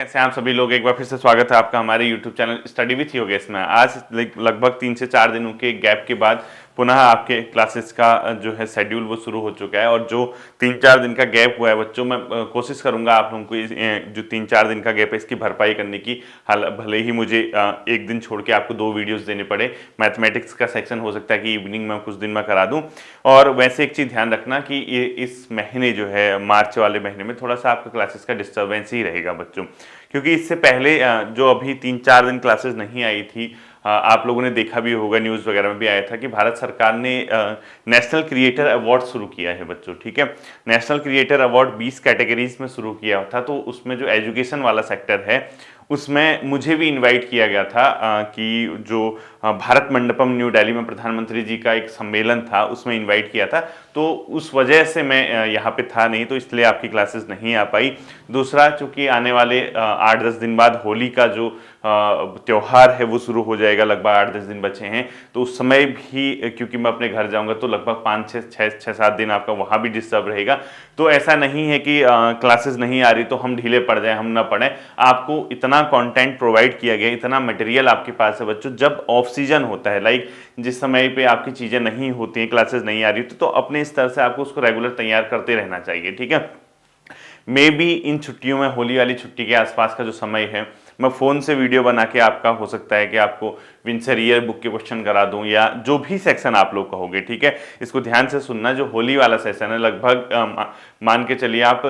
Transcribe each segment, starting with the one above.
कैसे हैं आप सभी लोग। एक बार फिर से स्वागत है आपका हमारे YouTube channel study with Yogesh में। आज लगभग 3 से 4 दिनों के गैप के बाद पुनः आपके क्लासेस का जो है शेड्यूल वो शुरू हो चुका है। और जो 3-4 दिन का गैप हुआ है बच्चों, मैं कोशिश करूंगा आप लोगों को जो 3-4 दिन का गैप है इसकी भरपाई करने की। भले ही मुझे एक दिन छोड़ के आपको 2 वीडियोस देने पड़े। मैथमेटिक्स का सेक्शन हो सकता है कि इवनिंग में कुछ दिन में करा दूं। और वैसे एक चीज़ ध्यान रखना कि ये इस महीने जो है मार्च वाले महीने में थोड़ा सा आपका क्लासेस का डिस्टर्बेंस ही रहेगा बच्चों, क्योंकि इससे पहले जो अभी 3-4 दिन क्लासेस नहीं आई थी, आप लोगों ने देखा भी होगा, न्यूज़ वगैरह में भी आया था कि भारत सरकार ने नेशनल क्रिएटर अवार्ड शुरू किया है बच्चों। ठीक है, नेशनल क्रिएटर अवार्ड 20 कैटेगरीज में शुरू किया था। तो उसमें जो एजुकेशन वाला सेक्टर है उसमें मुझे भी इनवाइट किया गया था कि जो भारत मंडपम न्यू दिल्ली में प्रधानमंत्री जी का एक सम्मेलन था उसमें इनवाइट किया था। तो उस वजह से मैं यहाँ पे था नहीं, तो इसलिए आपकी क्लासेस नहीं आ पाई। दूसरा, चूंकि आने वाले 8-10 दिन बाद होली का जो त्यौहार है वो शुरू हो जाएगा, लगभग 8-10 दिन बचे हैं। तो उस समय भी क्योंकि मैं अपने घर जाऊंगा तो लगभग 5-6-7 दिन आपका वहाँ भी डिस्टर्ब रहेगा। तो ऐसा नहीं है कि क्लासेस नहीं आ रही तो हम ढीले पड़ जाएं, हम ना पढ़ें। आपको इतना कंटेंट प्रोवाइड किया गया, इतना मटेरियल आपके पास है बच्चों। जब ऑफ सीजन होता है, लाइक जिस समय पे आपकी चीज़ें नहीं होती हैं, क्लासेस नहीं आ रही तो अपने स्तर से आपको उसको रेगुलर तैयार करते रहना चाहिए। ठीक है, मे बी इन छुट्टियों में, होली वाली छुट्टी के आसपास का जो समय है, मैं फ़ोन से वीडियो बना के आपका हो सकता है कि आपको विंसर ईयर बुक के क्वेश्चन करा दूं या जो भी सेक्शन आप लोग कहोगे। ठीक है, इसको ध्यान से सुनना। जो होली वाला सेशन है लगभग मान के चलिए आप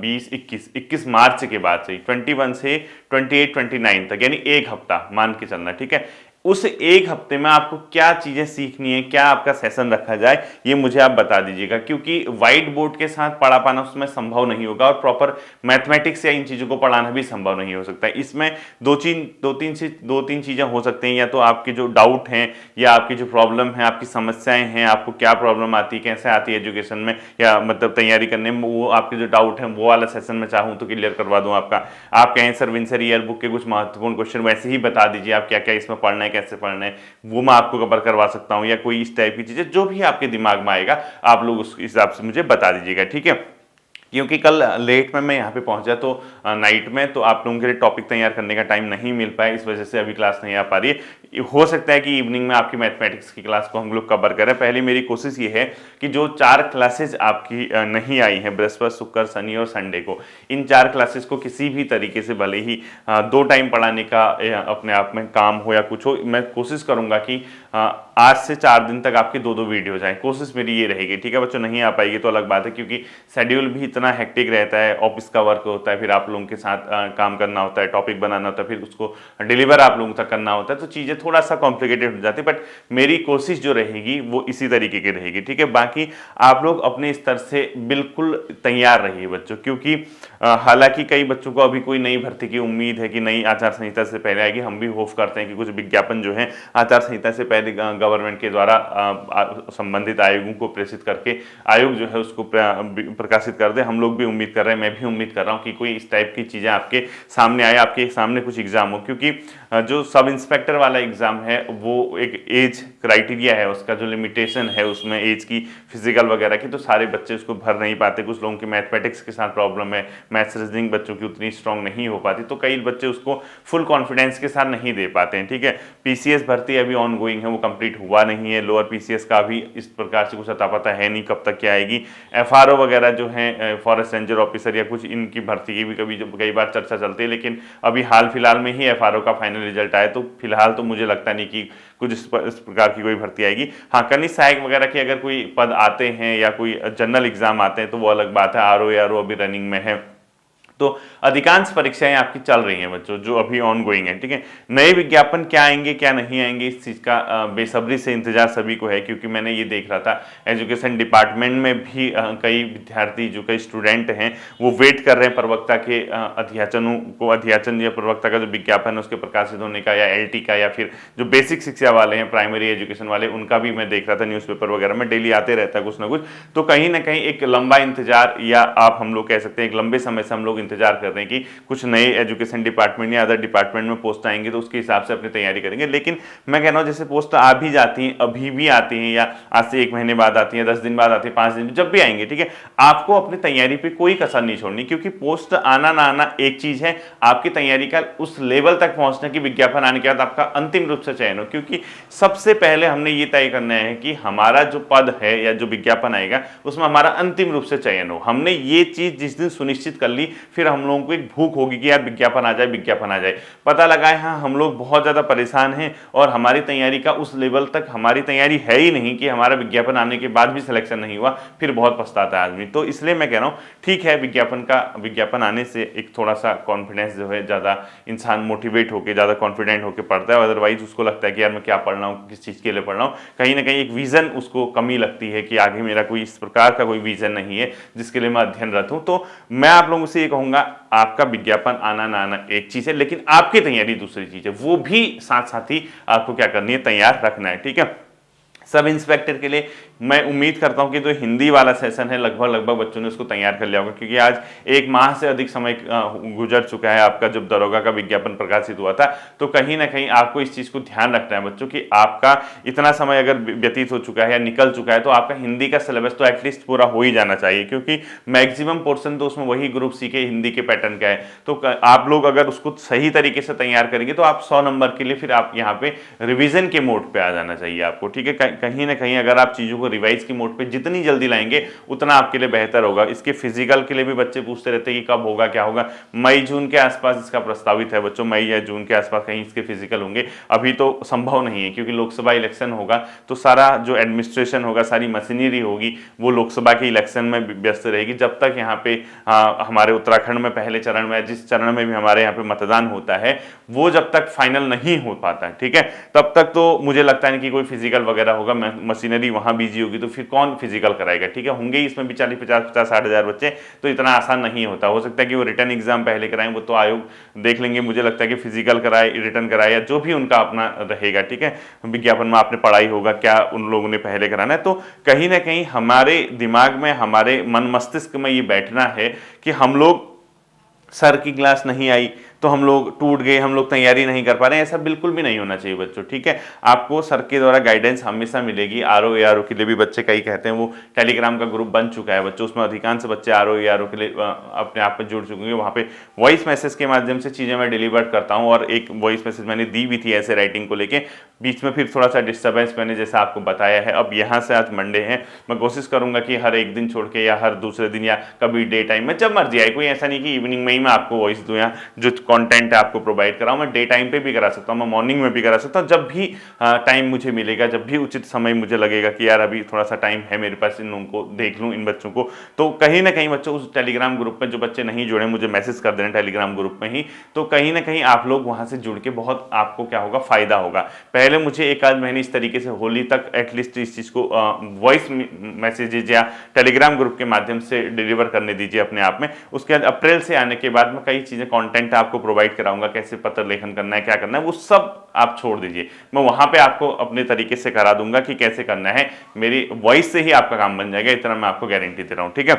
21 मार्च के बाद से 21 से 28-29 तक, यानी एक हफ्ता मान के चलना। ठीक है, उस एक हफ्ते में आपको क्या चीजें सीखनी है, क्या आपका सेशन रखा जाए, ये मुझे आप बता दीजिएगा। क्योंकि व्हाइट बोर्ड के साथ पढ़ा पाना उसमें संभव नहीं होगा और प्रॉपर मैथमेटिक्स या इन चीजों को पढ़ाना भी संभव नहीं हो सकता है। इसमें दो तीन चीजें हो सकती हैं। या तो आपके जो डाउट हैं या आपकी जो प्रॉब्लम है, आपकी समस्याएं हैं, आपको क्या प्रॉब्लम आती है, कैसे आती है एजुकेशन में या मतलब तैयारी करने में, वो आपके जो डाउट है वो वाला सेशन में चाहूँ तो क्लियर करवा दूं आपका। आप कहें सर विंसर ईयर बुक के कुछ महत्वपूर्ण क्वेश्चन वैसे ही बता दीजिए, आप क्या क्या इसमें पढ़ना है, कैसे पढ़ना है, वो मैं आपको कवर करवा सकता हूं। या कोई इस टाइप की चीजें जो भी आपके दिमाग में आएगा आप लोग उस हिसाब से मुझे बता दीजिएगा। ठीक है, क्योंकि कल लेट में मैं यहाँ पे पहुंचा तो नाइट में, तो आप लोगों के लिए टॉपिक तैयार करने का टाइम नहीं मिल पाया, इस वजह से अभी क्लास नहीं आ पा रही है। हो सकता है कि इवनिंग में आपकी मैथमेटिक्स की क्लास को हम लोग कवर करें। पहले मेरी कोशिश ये है कि जो 4 क्लासेज आपकी नहीं आई हैं बृहस्पति, शुक्र, शनि और संडे को, इन 4 क्लासेस को किसी भी तरीके से, भले ही 2 टाइम पढ़ाने का अपने आप में काम हो या कुछ हो, मैं कोशिश करूंगा कि आज से 4 दिन तक आपके 2-2 वीडियो जाए। कोशिश मेरी ये रहेगी। ठीक है बच्चों, नहीं आ पाएगी तो अलग बात है, क्योंकि शेड्यूल भी इतना हेक्टिक रहता है, ऑफिस का वर्क होता है, फिर आप लोगों के साथ काम करना होता है, टॉपिक बनाना होता है, फिर उसको डिलीवर आप लोगों तक करना होता है, तो चीज़ें थोड़ा सा कॉम्प्लिकेटेड हो जाती है। बट मेरी कोशिश जो रहेगी वो इसी तरीके की रहेगी। ठीक है, बाकी आप लोग अपने स्तर से बिल्कुल तैयार रहिए बच्चों, क्योंकि हालांकि कई बच्चों को अभी कोई नई भर्ती की उम्मीद है कि नई आचार संहिता से पहले आएगी। हम भी होप करते हैं कि कुछ विज्ञापन जो है आचार संहिता से पहले गवर्नमेंट के द्वारा संबंधित आयोगों को प्रेषित करके आयोग जो है उसको प्रकाशित कर दे। हम लोग भी उम्मीद कर रहे हैं, मैं भी उम्मीद कर रहा हूं कि कोई इस टाइप की चीजें आपके सामने आए, आपके सामने कुछ एग्जाम हो। क्योंकि जो सब इंस्पेक्टर वाला एग्जाम है वो एक एज क्राइटेरिया है, उसका जो लिमिटेशन है उसमें एज की, फिजिकल वगैरह की, तो सारे बच्चे उसको भर नहीं पाते। कुछ लोगों की मैथमेटिक्स के साथ प्रॉब्लम है, मैथ्स रीजनिंग बच्चों की उतनी स्ट्रांग नहीं हो पाती, तो कई बच्चे उसको फुल कॉन्फिडेंस के साथ नहीं दे पाते हैं। ठीक है, पीसीएस भर्ती अभी ऑन गोइंग है, वो कंप्लीट हुआ नहीं है। लोअर पीसीएस का भी इस प्रकार से कुछ अता पता है नहीं कब तक क्या आएगी। एफआरओ वगैरह जो है, फॉरेस्ट रेंजर ऑफिसर या कुछ, इनकी भर्ती की भी कई बार चर्चा चलती है, लेकिन अभी हाल फिलहाल में ही एफआरओ का फाइनल रिजल्ट आया, तो फिलहाल तो मुझे लगता नहीं कि कुछ इस प्रकार की कोई भर्ती आएगी। हाँ, कनिष्ठ सहायक वगैरह के अगर कोई पद आते हैं या कोई जनरल एग्जाम आते हैं तो वो अलग बात है। आरओ अभी रनिंग में है, तो अधिकांश परीक्षाएं आपकी चल रही हैं बच्चों जो अभी ऑन गोइंग है। ठीक है, नए विज्ञापन क्या आएंगे क्या नहीं आएंगे इस चीज़ का बेसब्री से इंतजार सभी को है, क्योंकि मैंने ये देख रहा था एजुकेशन डिपार्टमेंट में भी कई विद्यार्थी, जो कई स्टूडेंट हैं, वो वेट कर रहे हैं प्रवक्ता के अध्याचन या प्रवक्ता का जो विज्ञापन है उसके प्रकाशित होने का, या एलटी का, या फिर जो बेसिक शिक्षा वाले हैं, प्राइमरी एजुकेशन वाले, उनका भी मैं देख रहा था न्यूज़पेपर वगैरह में डेली आते रहता है कुछ ना कुछ। तो कहीं ना कहीं एक लंबा इंतजार, या आप हम लोग कह सकते हैं एक लंबे समय से हम लोग इंतजार कर रहे हैं कि कुछ नए एजुकेशन डिपार्टमेंट या अदर डिपार्टमेंट में पोस्ट आएंगे तो उसके हिसाब से अपनी तैयारी करेंगे। लेकिन मैं कह रहा हूँ जैसे पोस्ट आ भी जाती हैं, अभी भी आती हैं, या आज से 1 महीने बाद आती है, 10 दिन बाद आती है, 5 दिन, जब भी आएंगे, ठीक है, आपको अपनी तैयारी पे कोई कसर नहीं छोड़नी, क्योंकि पोस्ट आना ना आना एक चीज है, आपकी तैयारी का उस लेवल तक पहुंचने की विज्ञापन आने के बाद आपका अंतिम रूप से चयन हो। क्योंकि सबसे पहले हमने ये तय करना है कि हमारा जो पद है या जो विज्ञापन आएगा उसमें हमारा अंतिम रूप से चयन हो। हमने ये चीज जिस दिन सुनिश्चित कर ली, फिर हम लोगों को एक भूख होगी कि यार विज्ञापन आ जाए, विज्ञापन आ जाए। पता लगा है हाँ हम लोग बहुत ज्यादा परेशान हैं और हमारी तैयारी का उस लेवल तक हमारी तैयारी है ही नहीं कि हमारा विज्ञापन आने के बाद भी सिलेक्शन नहीं हुआ, फिर बहुत पछताता है आदमी। तो इसलिए मैं कह रहा हूँ ठीक है, विज्ञापन आने से एक थोड़ा सा कॉन्फिडेंस जो है, ज्यादा इंसान मोटिवेट होकर, ज्यादा कॉन्फिडेंट होकर पढ़ता है। अदरवाइज उसको लगता है कि यार मैं क्या पढ़ रहा हूँ, किस चीज के लिए पढ़ रहा हूँ, कहीं ना कहीं एक विजन उसको कमी लगती है कि आगे मेरा कोई इस प्रकार का कोई विजन नहीं है जिसके लिए मैं अध्ययनरत हूँ। तो मैं आप लोगों से ये कहूंगा, आपका विज्ञापन आना ना आना एक चीज है, लेकिन आपकी तैयारी दूसरी चीज है, वो भी साथ साथ ही आपको क्या करनी है, तैयार रखना है। ठीक है, सब इंस्पेक्टर के लिए मैं उम्मीद करता हूं कि जो हिंदी वाला सेशन है लगभग बच्चों ने उसको तैयार कर लिया होगा, क्योंकि आज 1 माह से अधिक समय गुजर चुका है आपका जब दरोगा का विज्ञापन प्रकाशित हुआ था। तो कहीं ना कहीं आपको इस चीज को ध्यान रखना है बच्चों कि आपका इतना समय अगर व्यतीत हो चुका है या निकल चुका है तो आपका हिंदी का सिलेबस तो एटलीस्ट पूरा हो ही जाना चाहिए, क्योंकि मैक्सिमम पोर्सन तो उसमें वही ग्रुप सी के हिंदी के पैटर्न का है। तो आप लोग अगर उसको सही तरीके से तैयार करेंगे तो आप 100 नंबर के लिए फिर आप यहाँ पे रिविजन के मोड पे आ जाना चाहिए आपको। ठीक है, कहीं ना कहीं अगर आप चीजों को रिवाइज की मोड पे जितनी जल्दी लाएंगे उतना आपके लिए बेहतर होगा। इसके फिजिकल के लिए भी बच्चे पूछते रहते हैं कि कब होगा, क्या होगा। मई जून के आसपास इसका प्रस्तावित है बच्चों, मई या जून के आसपास कहीं इसके फिजिकल होंगे। अभी तो संभव नहीं है क्योंकि लोकसभा इलेक्शन होगा, तो सारा जो एडमिनिस्ट्रेशन होगा, सारी मशीनरी होगी, वो लोकसभा के इलेक्शन में व्यस्त रहेगी। जब तक यहाँ पे हमारे उत्तराखंड में पहले चरण में, जिस चरण में भी हमारे यहाँ पे मतदान होता है, वो जब तक फाइनल नहीं हो पाता है, ठीक है, तब तक तो मुझे लगता है कि कोई फिजिकल वगैरह होगा, मशीनरी वहां बिजी होगी, तो फिर कौन फिजिकल कराएगा। ठीक है, होंगे इसमें भी 40-50-60 हजार बच्चे, तो इतना आसान नहीं होता। हो सकता है कि वो रिटर्न एग्जाम पहले कराएं, वो तो आयोग देख लेंगे। मुझे लगता है कि फिजिकल कराए, रिटर्न कराए, या जो भी उनका अपना रहेगा। ठीक है, विज्ञापन में आपने पढ़ाई होगा क्या उन लोगों ने पहले कराना है। तो कहीं ना कहीं हमारे दिमाग में, हमारे मन मस्तिष्क में ये बैठना है कि हम लोग, सर की क्लास नहीं आई तो हम लोग टूट गए, हम लोग तैयारी नहीं कर पा रहे हैं, ऐसा बिल्कुल भी नहीं होना चाहिए बच्चों। ठीक है, आपको सर के द्वारा गाइडेंस हमेशा मिलेगी। आरओ एआरओ के लिए भी बच्चे कई कहते हैं, वो टेलीग्राम का ग्रुप बन चुका है बच्चों, उसमें अधिकांश बच्चे आरओ एआरओ के लिए अपने आप में जुड़ चुके हैं। वहाँ पे वॉइस मैसेज के माध्यम से चीज़ें मैं डिलीवर करता हूँ, और एक वॉइस मैसेज मैंने दी भी थी ऐसे राइटिंग को लेके, बीच में फिर थोड़ा सा डिस्टर्बेंस मैंने जैसा आपको बताया है। अब यहाँ से आज मंडे है, मैं कोशिश करूंगा कि हर एक दिन छोड़ के या हर दूसरे दिन या कभी डे टाइम में, जब मर्जी आए, कोई ऐसा नहीं कि इवनिंग में ही मैं आपको वॉइस दूँ या जो कंटेंट है आपको प्रोवाइड कराऊं। मैं डे टाइम पे भी करा सकता हूं, मैं मॉर्निंग में भी करा सकता हूं, जब भी टाइम मुझे मिलेगा, जब भी उचित समय मुझे लगेगा कि यार अभी थोड़ा सा टाइम है मेरे पास, इन लोगों को देख लूं, इन बच्चों को। तो कहीं ना कहीं बच्चों उस टेलीग्राम ग्रुप में जो बच्चे नहीं जुड़े, मुझे मैसेज कर देना टेलीग्राम ग्रुप में ही, तो कहीं ना कहीं आप लोग वहां से जुड़ के बहुत आपको क्या होगा, फायदा होगा। पहले मुझे 1 आध महीने इस तरीके से होली तक एटलीस्ट इस चीज को वॉइस मैसेजेज या टेलीग्राम ग्रुप के माध्यम से डिलीवर करने दीजिए अपने आप में। उसके बाद अप्रैल से आने के बाद मैं कई चीजें कंटेंट आपको प्रोवाइड कराऊंगा, कैसे पत्र लेखन करना है, क्या करना है, वो सब आप छोड़ दीजिए। मैं वहां पे आपको अपने तरीके से करा दूंगा कि कैसे करना है, मेरी वॉइस से ही आपका काम बन जाएगा, इतना मैं आपको गारंटी दे रहा हूं। ठीक है,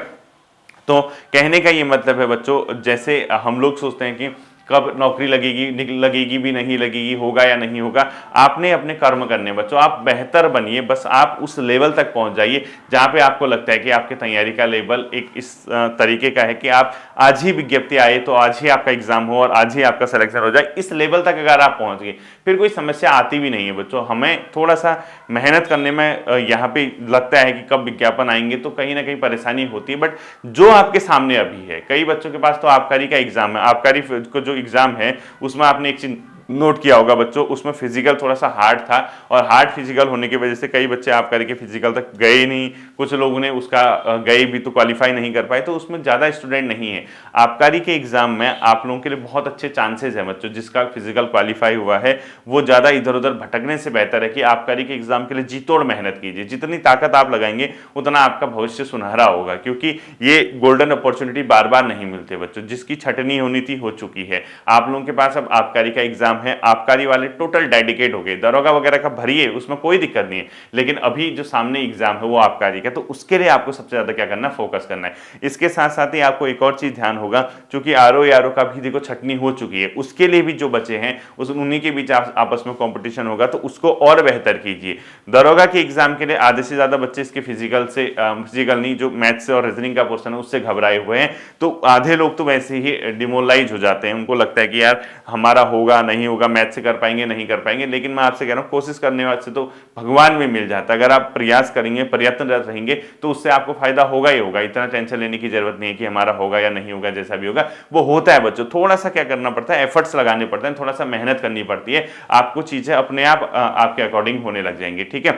तो कहने का ये मतलब है बच्चों, जैसे हम लोग सोचते हैं कि कब नौकरी लगेगी भी नहीं लगेगी, होगा या नहीं होगा, आपने अपने कर्म करने बच्चों, आप बेहतर बनिए, बस आप उस लेवल तक पहुंच जाइए जहां पे आपको लगता है कि आपकी तैयारी का लेवल एक इस तरीके का है कि आप आज ही विज्ञप्ति आए तो आज ही आपका एग्जाम हो और आज ही आपका सिलेक्शन हो जाए। इस लेवल तक अगर आप पहुंच गए फिर कोई समस्या आती भी नहीं है बच्चों। हमें थोड़ा सा मेहनत करने में यहाँ पे लगता है कि कब विज्ञापन आएंगे, तो कहीं ना कहीं परेशानी होती है, बट जो आपके सामने अभी है, कई बच्चों के पास तो आबकारी का एग्जाम है, आबकारी को जो एग्जाम है उसमें आपने एक चीज नोट किया होगा बच्चों, उसमें फिजिकल थोड़ा सा हार्ड था, और हार्ड फिजिकल होने की वजह से कई बच्चे आप करके फिजिकल तक गए नहीं, कुछ लोगों ने उसका गए भी तो क्वालिफाई नहीं कर पाए, तो उसमें ज़्यादा स्टूडेंट नहीं है। आबकारी के एग्जाम में आप लोगों के लिए बहुत अच्छे चांसेस हैं बच्चों, जिसका फिजिकल क्वालिफाई हुआ है वो ज़्यादा इधर उधर भटकने से बेहतर है कि आबकारी के एग्जाम के लिए जी तोड़ मेहनत कीजिए। जितनी ताकत आप लगाएंगे उतना आपका भविष्य सुनहरा होगा, क्योंकि ये गोल्डन अपॉर्चुनिटी बार बार नहीं मिलते बच्चों, जिसकी छटनी होनी थी हो चुकी है। आप लोगों के पास अब आबकारी का एग्जाम है आबकारी वाले टोटल डेडिकेट हो गए, दरोगा वगैरह का भरिए, उसमें कोई दिक्कत नहीं है, लेकिन अभी जो सामने एग्जाम है वो आबकारी का, तो उसके लिए आपको सबसे ज्यादा क्या करना है, फोकस करना है। इसके साथ साथ ही आपको एक और चीज ध्यान होगा, क्योंकि आरओ यारो का भी देखो छटनी हो चुकी है, उसके लिए भी जो बचे हैं उस उन्हीं के बीच आपस में कंपटीशन होगा, तो उसको और बेहतर कीजिए। दरोगा के एग्जाम के लिए आधे से ज्यादा बच्चे इसके फिजिकल नहीं, जो मैथ्स से और रीजनिंग का पोर्शन है उससे घबराए हुए हैं, तो आधे लोग तो वैसे ही डिमोलाइज हो जाते हैं, उनको लगता है कि यार हमारा होगा नहीं होगा, मैथ से कर पाएंगे नहीं कर पाएंगे। लेकिन मैं आपसे कह रहा हूं कोशिश करने वाले से तो भगवान भी मिल जाता है, अगर आप प्रयास करेंगे, प्रयत्नरत रहेंगे, तो उससे आपको फायदा होगा ही होगा। इतना टेंशन लेने की जरूरत नहीं है कि हमारा होगा या नहीं होगा, जैसा भी होगा वो होता है बच्चों। थोड़ा सा क्या करना पड़ता है, एफर्ट्स लगाने पड़ते हैं, थोड़ा सा मेहनत करनी पड़ती है, आपको चीजें अपने आप आपके अकॉर्डिंग होने लग जाएंगी, ठीक है।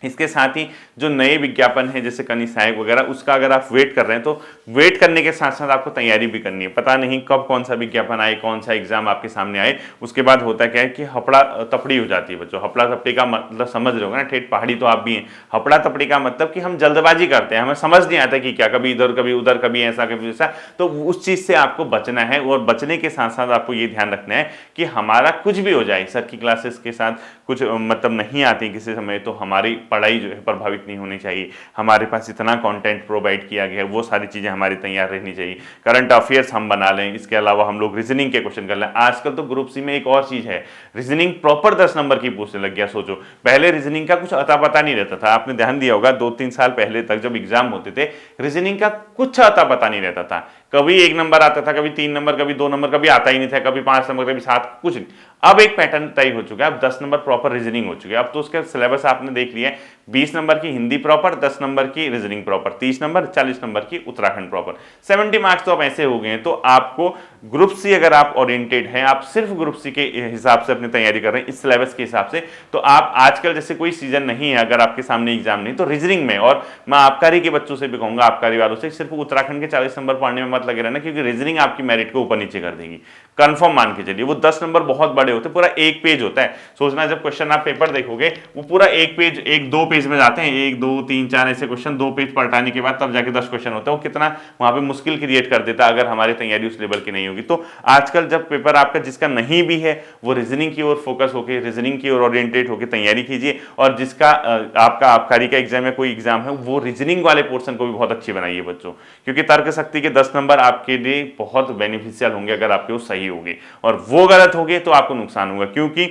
इसके साथ ही जो नए विज्ञापन है जैसे कनी सहायक वगैरह, उसका अगर आप वेट कर रहे हैं तो वेट करने के साथ साथ आपको तैयारी भी करनी है। पता नहीं कब कौन सा विज्ञापन आए, कौन सा एग्जाम आपके सामने आए, उसके बाद होता क्या है कि हपड़ा तपड़ी हो जाती है बच्चों। हपड़ा तपड़ी का मतलब समझ रहे हो ना, ठेठ पहाड़ी तो आप भी हैं। हपड़ा तपड़ी का मतलब कि हम जल्दबाजी करते हैं, हमें समझ नहीं आता कि क्या, कभी इधर कभी उधर, कभी ऐसा कभी वैसा, तो उस चीज से आपको बचना है। और बचने के साथ साथ आपको ये ध्यान रखना है कि हमारा कुछ भी हो जाए, सर की क्लासेस के साथ कुछ मतलब नहीं आती किसी समय, तो हमारी पढ़ाई जो है प्रभावित नहीं होनी चाहिए। हमारे पास इतना कंटेंट प्रोवाइड किया गया है, वो सारी चीजें हमारी तैयार रहनी चाहिए। करंट अफेयर्स हम बना लें, इसके अलावा हम लोग रीजनिंग के क्वेश्चन कर लें। आजकल तो ग्रुप सी में एक और चीज है, रीजनिंग प्रॉपर 10 नंबर की पूछने लग गया। सोचो पहले रीजनिंग का कुछ अता पता नहीं रहता था, आपने ध्यान दिया होगा 2-3 साल पहले तक जब एग्जाम होते थे, रीजनिंग का कुछ अता पता नहीं रहता था। कभी 1 नंबर आता था, कभी 3 नंबर, कभी 2 नंबर, कभी आता ही नहीं था, कभी 5 नंबर, कभी 7, कुछ नहीं। अब एक पैटर्न तय हो चुका है, अब 10 नंबर प्रॉपर रीजनिंग हो चुकी है। अब तो उसका सिलेबस आपने देख लिया है, 20 नंबर की हिंदी प्रॉपर, 10 नंबर की रीजनिंग प्रॉपर, 30 नंबर, 40 नंबर की उत्तराखंड प्रॉपर, 70 मार्क्स तो अब ऐसे हो गए हैं। तो आपको ग्रुप सी अगर आप ओरिएंटेड हैं, आप सिर्फ ग्रुप सी के हिसाब से अपनी तैयारी कर रहे हैं, इस सिलेबस के हिसाब से, तो आप आजकल जैसे कोई सीजन नहीं है, अगर आपके सामने एग्जाम नहीं, तो रीजनिंग में, और मैं आबकारी के बच्चों से भी कहूंगा, आबकारी वालों से, सिर्फ उत्तराखंड के 40 नंबर पढ़ने में मत लगे रहना, क्योंकि रीजनिंग आपकी मेरिट को ऊपर नीचे कर देगी, कंफर्म मान के चलिए। वो 10 नंबर बहुत बड़े होते हैं, पूरा एक पेज होता है। सोचना जब क्वेश्चन आप पेपर देखोगे, वो पूरा एक पेज, 1-2 पेज में जाते हैं, 1 2 3 4 ऐसे क्वेश्चन, 2 पेज पलटाने के बाद तब जाके 10 क्वेश्चन होता है। वो कितना वहां पे मुश्किल क्रिएट कर देता अगर हमारी तैयारी उस लेवल की नहीं होगी। तो आजकल जब पेपर आपका जिसका नहीं भी है, वो रीजनिंग की ओर फोकस होकर, रीजनिंग की ओर ओरिएंटेड होकर तैयारी कीजिए। और जिसका आपका आबकारी का एग्जाम है, कोई एग्जाम है, वो रीजनिंग वाले पोर्शन को भी बहुत अच्छी बनाइए बच्चों, क्योंकि तर्क शक्ति के 10 नंबर आपके लिए बहुत बेनिफिशियल होंगे अगर आपके वो सही होंगे, और वो गलत हो गए तो आपको नुकसान होगा। क्योंकि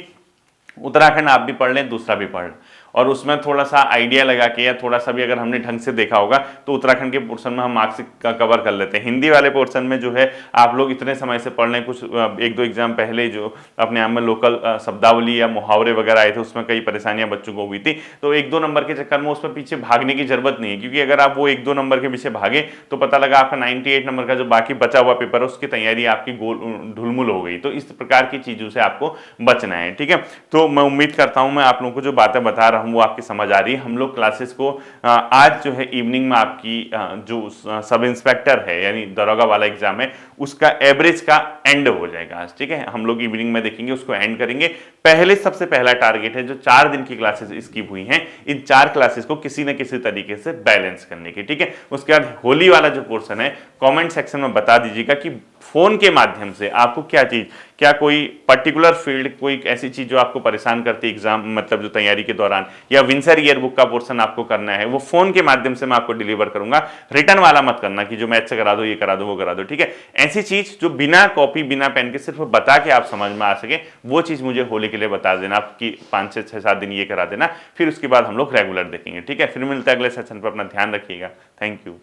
उत्तराखंड आप भी पढ़ लें, दूसरा भी पढ़ लें, और उसमें थोड़ा सा आइडिया लगा के या थोड़ा सा भी अगर हमने ढंग से देखा होगा, तो उत्तराखंड के पोर्शन में हम मार्क्स का कवर कर लेते हैं। हिंदी वाले पोर्शन में जो है आप लोग इतने समय से पढ़ लें, कुछ 1-2 एग्जाम पहले जो अपने आप में लोकल शब्दावली या मुहावरे वगैरह आए थे, उसमें कई परेशानियां बच्चों को हुई थी, तो 1-2 नंबर के चक्कर में उसमें पीछे भागने की जरूरत नहीं है। क्योंकि अगर आप वो 1-2 नंबर के पीछे भागे, तो पता लगा आपका 98 नंबर का जो बाकी बचा हुआ पेपर है, उसकी तैयारी आपकी ढुलमुल हो गई। तो इस प्रकार की चीजों से आपको बचना है, ठीक है। तो मैं उम्मीद करता हूं मैं आप लोगों को जो बातें बता रहा हूं वो आपकी समझ आ रही है। हम लोग क्लासेस को आज जो है इवनिंग में आपकी जो सब इंस्पेक्टर है यानी दरोगा वाला एग्जाम है, उसका एवरेज का एंड हो जाएगा आज, ठीक है। हम लोग इवनिंग में देखेंगे, उसको एंड करेंगे। पहले सबसे पहला टारगेट है जो 4 दिन की क्लासेस स्किप हुई हैं, इन 4 क्लासेस को किसी न किसी तरीके से बैलेंस करने की, ठीक है। उसके बाद होली वाला जो पोर्शन है, कमेंट सेक्शन में बता दीजिएगा कि फोन के माध्यम से आपको क्या कोई पर्टिकुलर फील्ड, कोई ऐसी चीज जो आपको परेशान करती है एग्जाम मतलब जो तैयारी के दौरान, या विंसर ईयर बुक का पोर्शन आपको करना है, वो फोन के माध्यम से मैं आपको डिलीवर करूंगा। रिटर्न वाला मत करना कि जो मैथ से करा दो, ये करा दो, वो करा दो, ठीक है। ऐसी चीज जो बिना कॉपी बिना पेन के सिर्फ बता के आप समझ में आ सके, वो चीज मुझे होली के लिए बता देना, आपकी 5 से 6-7 दिन ये करा देना, फिर उसके बाद हम लोग रेगुलर देखेंगे, ठीक है। फिर मिलता है अगले सेशन पर, अपना ध्यान रखिएगा। Thank you.